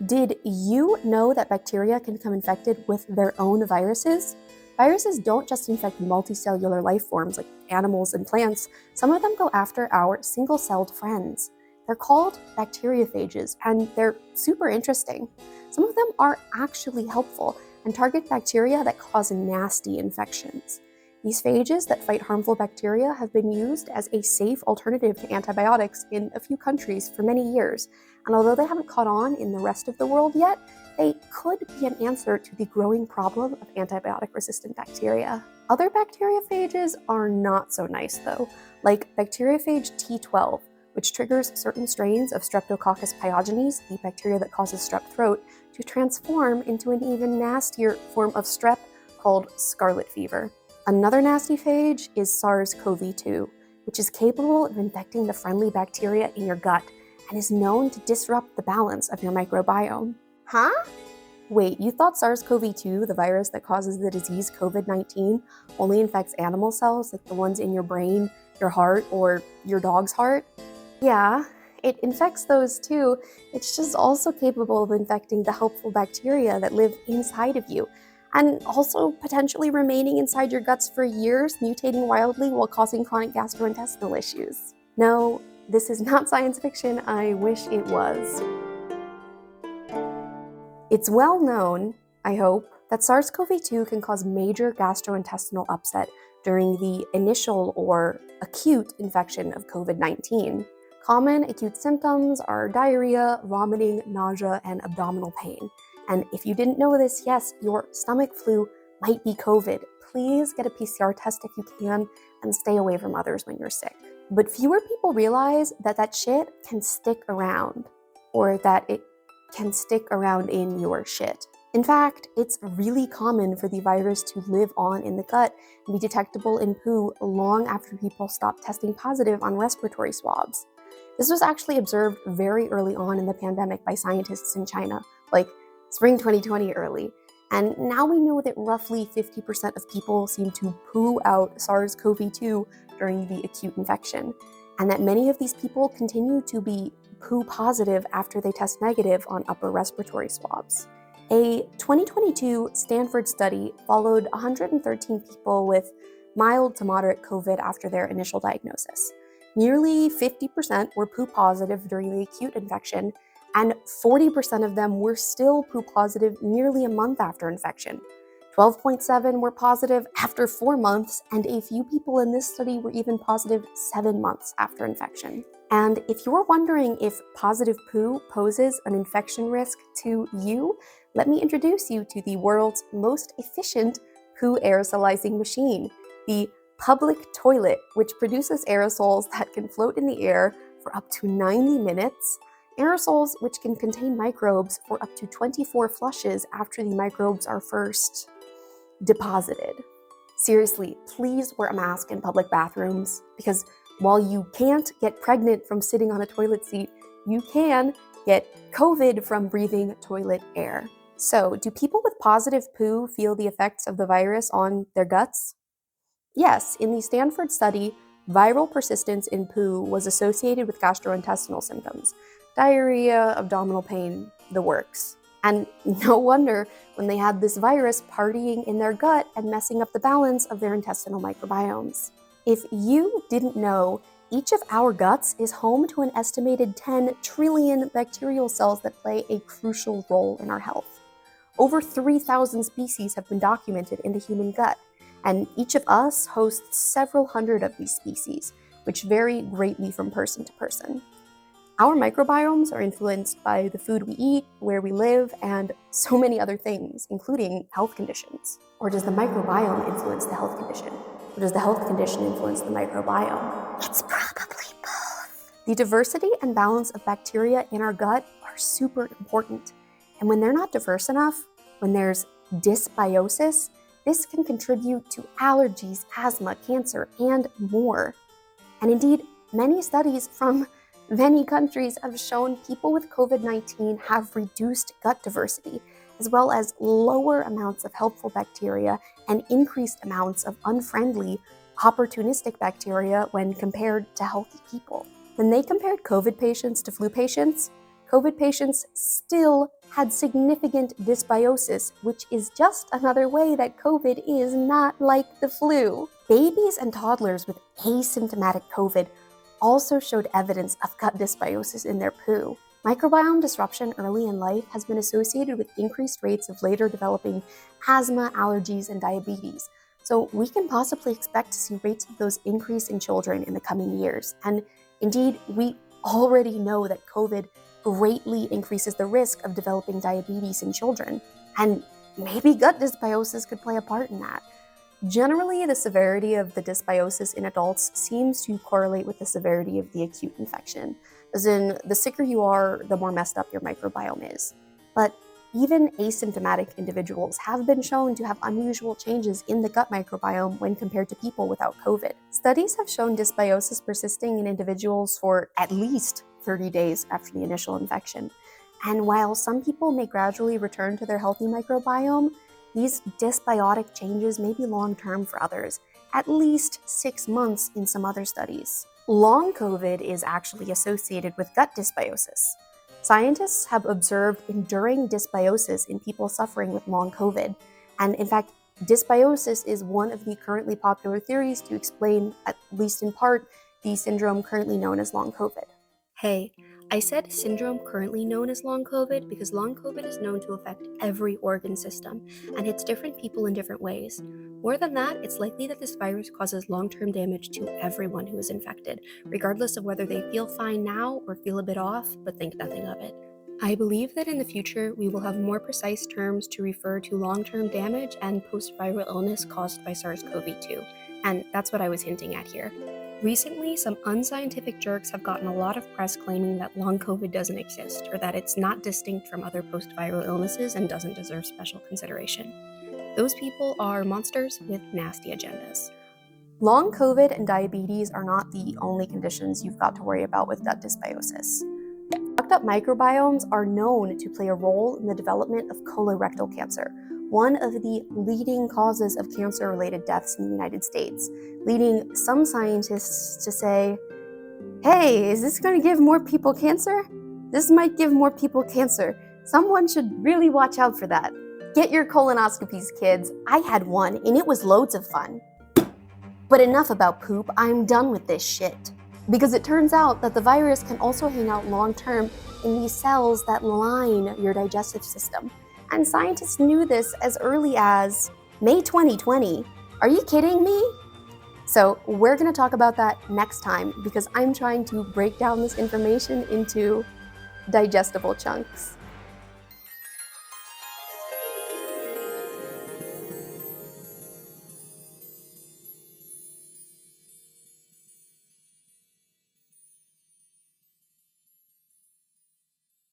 Did you know that bacteria can become infected with their own viruses? Viruses don't just infect multicellular life forms like animals and plants. Some of them go after our single-celled friends. They're called bacteriophages, and they're super interesting. Some of them are actually helpful and target bacteria that cause nasty infections. These phages that fight harmful bacteria have been used as a safe alternative to antibiotics in a few countries for many years, and although they haven't caught on in the rest of the world yet, they could be an answer to the growing problem of antibiotic-resistant bacteria. Other bacteriophages are not so nice though, like bacteriophage T12, which triggers certain strains of Streptococcus pyogenes, the bacteria that causes strep throat, to transform into an even nastier form of strep called scarlet fever. Another nasty phage is SARS-CoV-2, which is capable of infecting the friendly bacteria in your gut and is known to disrupt the balance of your microbiome. Huh? Wait, you thought SARS-CoV-2, the virus that causes the disease COVID-19, only infects animal cells like the ones in your brain, your heart, or your dog's heart? Yeah, it infects those too. It's just also capable of infecting the helpful bacteria that live inside of you, and also potentially remaining inside your guts for years, mutating wildly while causing chronic gastrointestinal issues. No, this is not science fiction. I wish it was. It's well known, I hope, that SARS-CoV-2 can cause major gastrointestinal upset during the initial or acute infection of COVID-19. Common acute symptoms are diarrhea, vomiting, nausea, and abdominal pain. And if you didn't know this, yes, your stomach flu might be COVID. Please get a PCR test if you can and stay away from others when you're sick. But fewer people realize that that shit can stick around, or that it can stick around in your shit. In fact, it's really common for the virus to live on in the gut and be detectable in poo long after people stop testing positive on respiratory swabs. This was actually observed very early on in the pandemic by scientists in China, like spring 2020 early, and now we know that roughly 50% of people seem to poo out SARS-CoV-2 during the acute infection, and that many of these people continue to be poo positive after they test negative on upper respiratory swabs. A 2022 Stanford study followed 113 people with mild to moderate COVID after their initial diagnosis. Nearly 50% were poo positive during the acute infection, and 40% of them were still poo positive nearly a month after infection. 12.7% were positive after 4 months, and a few people in this study were even positive 7 months after infection. And if you're wondering if positive poo poses an infection risk to you, let me introduce you to the world's most efficient poo aerosolizing machine, the public toilet, which produces aerosols that can float in the air for up to 90 minutes, aerosols which can contain microbes for up to 24 flushes after the microbes are first deposited. Seriously, please wear a mask in public bathrooms, because while you can't get pregnant from sitting on a toilet seat, you can get COVID from breathing toilet air. So, do people with positive poo feel the effects of the virus on their guts? Yes, in the Stanford study, viral persistence in poo was associated with gastrointestinal symptoms, diarrhea, abdominal pain, the works. And no wonder when they had this virus partying in their gut and messing up the balance of their intestinal microbiomes. If you didn't know, each of our guts is home to an estimated 10 trillion bacterial cells that play a crucial role in our health. Over 3,000 species have been documented in the human gut, and each of us hosts several hundred of these species, which vary greatly from person to person. Our microbiomes are influenced by the food we eat, where we live, and so many other things, including health conditions. Or does the microbiome influence the health condition? Or does the health condition influence the microbiome? It's probably both. The diversity and balance of bacteria in our gut are super important. And when they're not diverse enough, when there's dysbiosis, this can contribute to allergies, asthma, cancer, and more. And indeed, many studies from many countries have shown people with COVID-19 have reduced gut diversity, as well as lower amounts of helpful bacteria and increased amounts of unfriendly, opportunistic bacteria when compared to healthy people. When they compared COVID patients to flu patients, COVID patients still had significant dysbiosis, which is just another way that COVID is not like the flu. Babies and toddlers with asymptomatic COVID also showed evidence of gut dysbiosis in their poo. Microbiome disruption early in life has been associated with increased rates of later developing asthma, allergies, and diabetes. So we can possibly expect to see rates of those increase in children in the coming years. And indeed, we already know that COVID greatly increases the risk of developing diabetes in children. And maybe gut dysbiosis could play a part in that. Generally, the severity of the dysbiosis in adults seems to correlate with the severity of the acute infection. As in, the sicker you are, the more messed up your microbiome is. But even asymptomatic individuals have been shown to have unusual changes in the gut microbiome when compared to people without COVID. Studies have shown dysbiosis persisting in individuals for at least 30 days after the initial infection. And while some people may gradually return to their healthy microbiome, these dysbiotic changes may be long-term for others, at least 6 months in some other studies. Long COVID is actually associated with gut dysbiosis. Scientists have observed enduring dysbiosis in people suffering with long COVID. And in fact, dysbiosis is one of the currently popular theories to explain, at least in part, the syndrome currently known as long COVID. Hey, I said syndrome currently known as long COVID because long COVID is known to affect every organ system and hits different people in different ways. More than that, it's likely that this virus causes long-term damage to everyone who is infected, regardless of whether they feel fine now or feel a bit off but think nothing of it. I believe that in the future, we will have more precise terms to refer to long-term damage and post-viral illness caused by SARS-CoV-2, and that's what I was hinting at here. Recently, some unscientific jerks have gotten a lot of press claiming that long COVID doesn't exist, or that it's not distinct from other post-viral illnesses and doesn't deserve special consideration. Those people are monsters with nasty agendas. Long COVID and diabetes are not the only conditions you've got to worry about with gut dysbiosis. Fucked up microbiomes are known to play a role in the development of colorectal cancer, one of the leading causes of cancer-related deaths in the United States, leading some scientists to say, hey, is this going to give more people cancer? This might give more people cancer. Someone should really watch out for that. Get your colonoscopies, kids. I had one, and it was loads of fun. But enough about poop, I'm done with this shit. Because it turns out that the virus can also hang out long-term in these cells that line your digestive system. And scientists knew this as early as May 2020. Are you kidding me? So we're going to talk about that next time because I'm trying to break down this information into digestible chunks.